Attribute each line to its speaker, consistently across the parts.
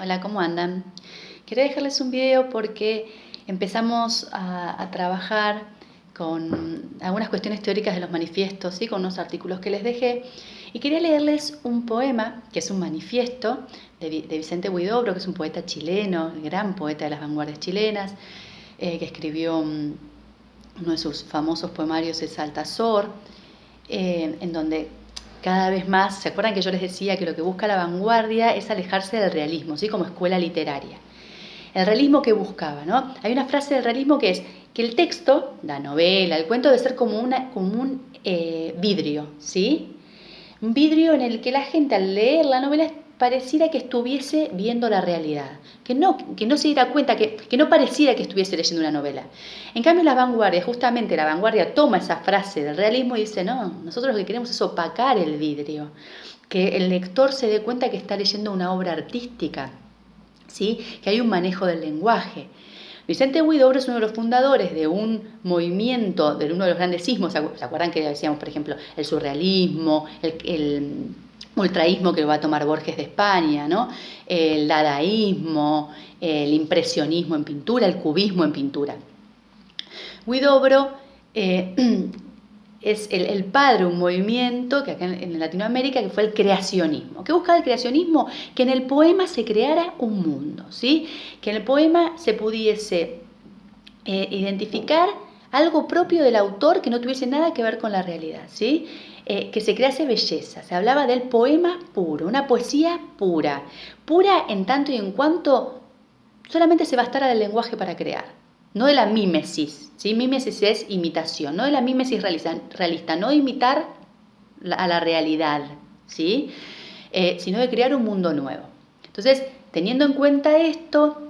Speaker 1: Hola, ¿cómo andan? Quería dejarles un video porque empezamos a trabajar con algunas cuestiones teóricas de los manifiestos, ¿sí? Con unos artículos que les dejé. Y quería leerles un poema, que es un manifiesto de Vicente Huidobro, que es un poeta chileno, el gran poeta de las vanguardias chilenas, que escribió uno de sus famosos poemarios, es Altazor, en donde cada vez más, ¿se acuerdan que yo les decía que lo que busca la vanguardia es alejarse del realismo, ¿sí? Como escuela literaria? El realismo que buscaba, ¿no? Hay una frase del realismo que es que el texto, la novela, el cuento debe ser como un vidrio, ¿sí? Un vidrio en el que la gente al leer la novela pareciera que estuviese viendo la realidad, que no se diera cuenta, que no pareciera que estuviese leyendo una novela. En cambio, la vanguardia, justamente la vanguardia toma esa frase del realismo y dice, no, nosotros lo que queremos es opacar el vidrio, que el lector se dé cuenta que está leyendo una obra artística, ¿sí? Que hay un manejo del lenguaje. Vicente Huidobro es uno de los fundadores de un movimiento, de uno de los grandes sismos. ¿Se acuerdan que decíamos, por ejemplo, el surrealismo, el ultraísmo que lo va a tomar Borges de España, ¿no? El dadaísmo, el impresionismo en pintura, el cubismo en pintura? Huidobro es el padre de un movimiento que acá en Latinoamérica que fue el creacionismo. ¿Qué buscaba el creacionismo? Que en el poema se creara un mundo, ¿sí? Que en el poema se pudiese identificar algo propio del autor que no tuviese nada que ver con la realidad, ¿sí? Que se crease belleza. Se hablaba del poema puro, una poesía pura. Pura en tanto y en cuanto solamente se bastara del lenguaje para crear. No de la mímesis, ¿sí? Mímesis es imitación, no de la mímesis realista, no de imitar a la realidad, ¿sí? Sino de crear un mundo nuevo. Entonces, teniendo en cuenta esto,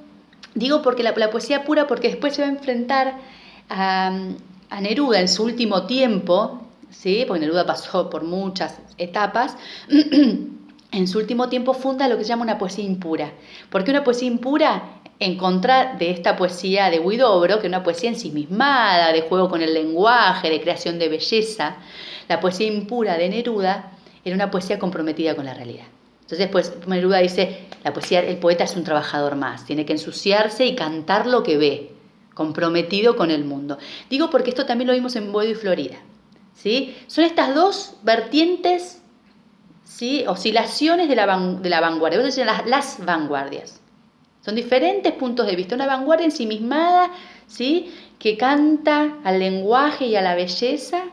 Speaker 1: digo porque la poesía pura, porque después se va a enfrentar a Neruda en su último tiempo, ¿sí? Porque Neruda pasó por muchas etapas. En su último tiempo funda lo que se llama una poesía impura. ¿Por qué una poesía impura? En contra de esta poesía de Huidobro, que es una poesía ensimismada, de juego con el lenguaje, de creación de belleza. La poesía impura de Neruda era una poesía comprometida con la realidad. Entonces, pues, Neruda dice, la poesía, el poeta es un trabajador más, tiene que ensuciarse y cantar lo que ve, comprometido con el mundo. Digo porque esto también lo vimos en Boedo y Florida, ¿sí? Son estas dos vertientes, ¿sí? Oscilaciones de la vanguardia, vamos a decir las vanguardias. Son diferentes puntos de vista. Una vanguardia ensimismada, ¿sí? Que canta al lenguaje y a la belleza,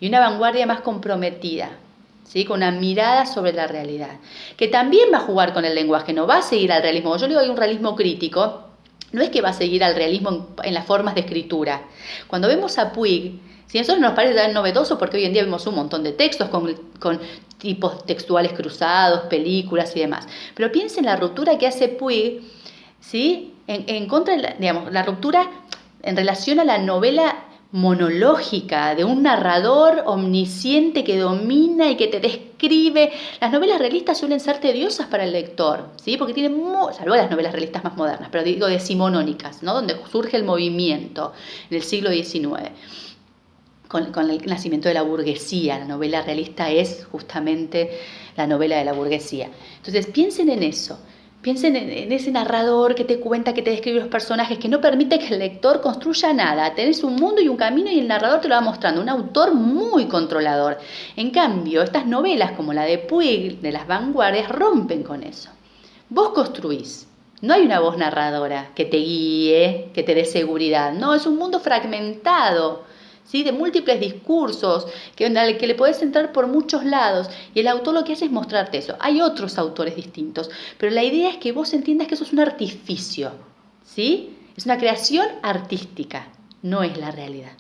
Speaker 1: y una vanguardia más comprometida, ¿sí? Con una mirada sobre la realidad, que también va a jugar con el lenguaje, no va a seguir al realismo. Yo le digo, hay un realismo crítico, no es que va a seguir al realismo en las formas de escritura. Cuando vemos a Puig, si a nosotros nos parece tan novedoso, porque hoy en día vemos un montón de textos con tipos textuales cruzados, películas y demás, pero piensen la ruptura que hace Puig, ¿sí? En contra de la ruptura en relación a la novela monológica de un narrador omnisciente que domina y que te describe. Las novelas realistas suelen ser tediosas para el lector, ¿sí? Porque tienen, salvo las novelas realistas más modernas, pero digo decimonónicas, ¿no? Donde surge el movimiento en el siglo XIX. Con el nacimiento de la burguesía. La novela realista es justamente la novela de la burguesía. Entonces piensen en eso. Piensen en ese narrador que te cuenta, que te describe los personajes, que no permite que el lector construya nada. Tenés un mundo y un camino y el narrador te lo va mostrando. Un autor muy controlador. En cambio, estas novelas como la de Puig, de las vanguardias, rompen con eso. Vos construís. No hay una voz narradora que te guíe, que te dé seguridad. No, es un mundo fragmentado, ¿sí? De múltiples discursos, que le podés entrar por muchos lados, y el autor lo que hace es mostrarte eso. Hay otros autores distintos, pero la idea es que vos entiendas que eso es un artificio, ¿sí? Es una creación artística, no es la realidad.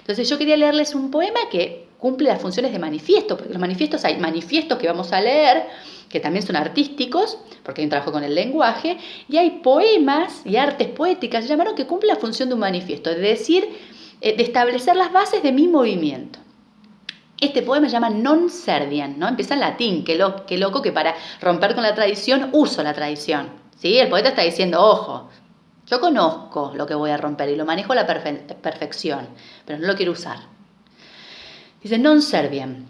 Speaker 1: Entonces yo quería leerles un poema que cumple las funciones de manifiesto, porque los manifiestos, hay manifiestos que vamos a leer, que también son artísticos, porque hay un trabajo con el lenguaje, y hay poemas y artes poéticas, se llamaron, que cumplen la función de un manifiesto, es decir, de establecer las bases de mi movimiento. Este poema se llama Non Serviam, ¿no? Empieza en latín, qué loco que para romper con la tradición uso la tradición, ¿sí? El poeta está diciendo, ojo, yo conozco lo que voy a romper y lo manejo a la perfección, pero no lo quiero usar. Dice, Non Serviam.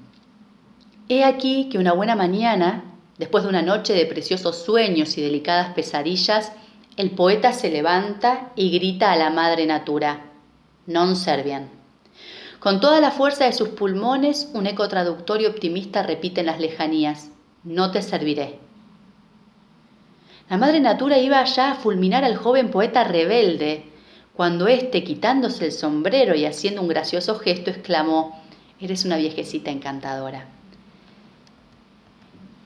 Speaker 1: He aquí que una buena mañana Después de una noche de preciosos sueños y delicadas pesadillas, el poeta se levanta y grita a la madre natura, non serviam. Con toda la fuerza de sus pulmones, un eco traductor y optimista repite en las lejanías, no te serviré. La madre natura iba ya a fulminar al joven poeta rebelde, cuando éste, quitándose el sombrero y haciendo un gracioso gesto, exclamó, eres una viejecita encantadora.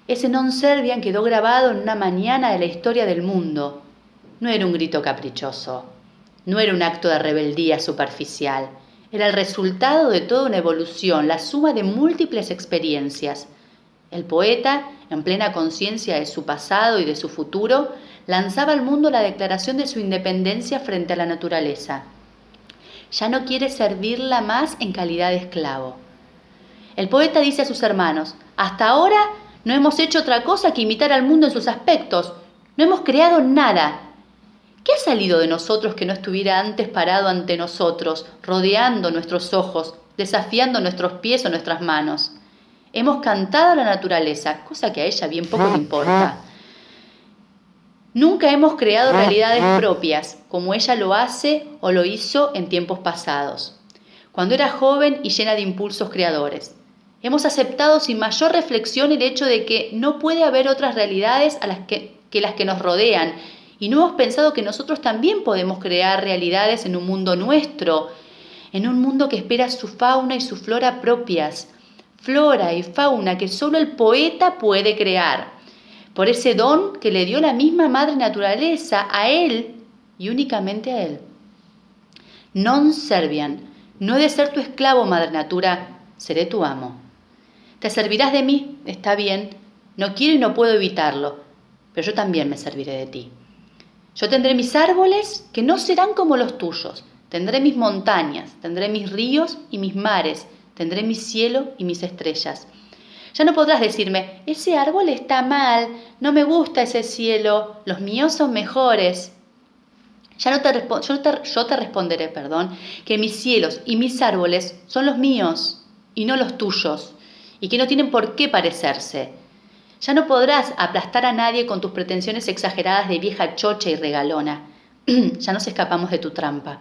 Speaker 1: Ese non serviam quedó grabado en una mañana de la historia del mundo. No era un grito caprichoso, no era un acto de rebeldía superficial, era el resultado de toda una evolución, la suma de múltiples experiencias. El poeta, en plena conciencia de su pasado y de su futuro, lanzaba al mundo la declaración de su independencia frente a la naturaleza. Ya no quiere servirla más en calidad de esclavo. El poeta dice a sus hermanos, hasta ahora no hemos hecho otra cosa que imitar al mundo en sus aspectos, no hemos creado nada. ¿Qué ha salido de nosotros que no estuviera antes parado ante nosotros, rodeando nuestros ojos, desafiando nuestros pies o nuestras manos? Hemos cantado a la naturaleza, cosa que a ella bien poco le importa. Nunca hemos creado realidades propias, como ella lo hace o lo hizo en tiempos pasados, cuando era joven y llena de impulsos creadores. Hemos aceptado sin mayor reflexión el hecho de que no puede haber otras realidades que las que nos rodean, y no hemos pensado que nosotros también podemos crear realidades en un mundo nuestro, en un mundo que espera su fauna y su flora propias, flora y fauna que solo el poeta puede crear, por ese don que le dio la misma madre naturaleza a él y únicamente a él. Non serviam, no he de ser tu esclavo, madre natura, seré tu amo. Te servirás de mí, está bien, no quiero y no puedo evitarlo, pero yo también me serviré de ti. Yo tendré mis árboles que no serán como los tuyos, tendré mis montañas, tendré mis ríos y mis mares, tendré mi cielo y mis estrellas. Ya no podrás decirme, ese árbol está mal, no me gusta ese cielo, los míos son mejores. Yo te responderé, que mis cielos y mis árboles son los míos y no los tuyos, y que no tienen por qué parecerse. Ya no podrás aplastar a nadie con tus pretensiones exageradas de vieja chocha y regalona. Ya nos escapamos de tu trampa.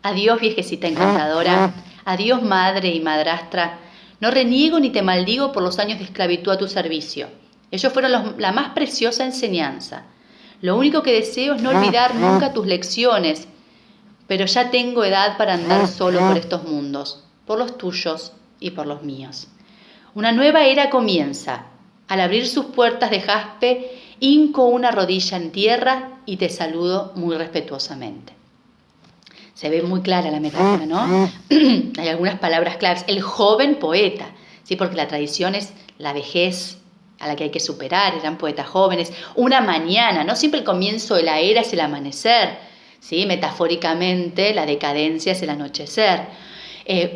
Speaker 1: Adiós, viejecita encantadora. Adiós, madre y madrastra. No reniego ni te maldigo por los años de esclavitud a tu servicio. Ellos fueron la más preciosa enseñanza. Lo único que deseo es no olvidar nunca tus lecciones, pero ya tengo edad para andar solo por estos mundos, por los tuyos y por los míos. Una nueva era comienza. Al abrir sus puertas de jaspe, hinco una rodilla en tierra y te saludo muy respetuosamente. Se ve muy clara la metáfora, ¿no? Hay algunas palabras claves. El joven poeta, ¿sí? Porque la tradición es la vejez a la que hay que superar, eran poetas jóvenes. Una mañana, no siempre el comienzo de la era es el amanecer, ¿sí? Metafóricamente la decadencia es el anochecer.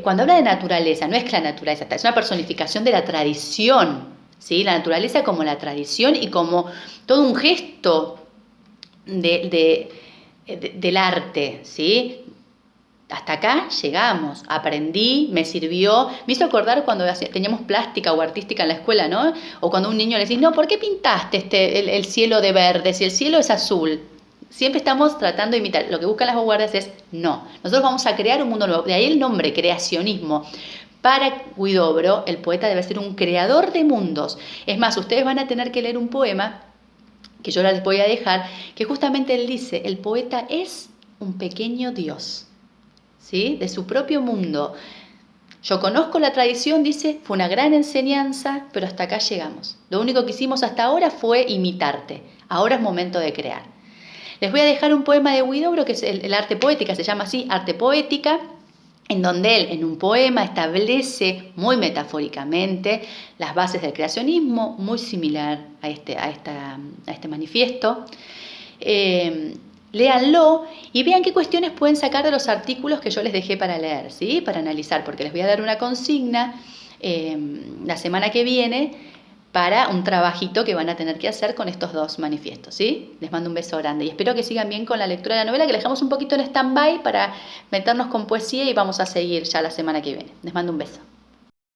Speaker 1: Cuando habla de naturaleza, no es que la naturaleza, es una personificación de la tradición, ¿sí? La naturaleza como la tradición y como todo un gesto del arte, ¿sí? Hasta acá llegamos, aprendí, me sirvió, me hizo acordar cuando teníamos plástica o artística en la escuela, ¿no? O cuando a un niño le decís, no, ¿por qué pintaste el cielo de verde si el cielo es azul? Siempre estamos tratando de imitar. Lo que buscan las vanguardias es, no, nosotros vamos a crear un mundo nuevo. De ahí el nombre, creacionismo. Para Huidobro, el poeta debe ser un creador de mundos. Es más, ustedes van a tener que leer un poema, que yo les voy a dejar, que justamente él dice, el poeta es un pequeño Dios, ¿sí? De su propio mundo. Yo conozco la tradición, dice, fue una gran enseñanza, pero hasta acá llegamos. Lo único que hicimos hasta ahora fue imitarte. Ahora es momento de crear. Les voy a dejar un poema de Huidobro, que es el arte poética, se llama así, arte poética, en donde él, en un poema, establece muy metafóricamente las bases del creacionismo, muy similar a este manifiesto. Léanlo y vean qué cuestiones pueden sacar de los artículos que yo les dejé para leer, ¿sí? Para analizar, porque les voy a dar una consigna la semana que viene para un trabajito que van a tener que hacer con estos dos manifiestos, ¿sí? Les mando un beso grande y espero que sigan bien con la lectura de la novela, que la dejamos un poquito en stand-by para meternos con poesía y vamos a seguir ya la semana que viene. Les mando un beso.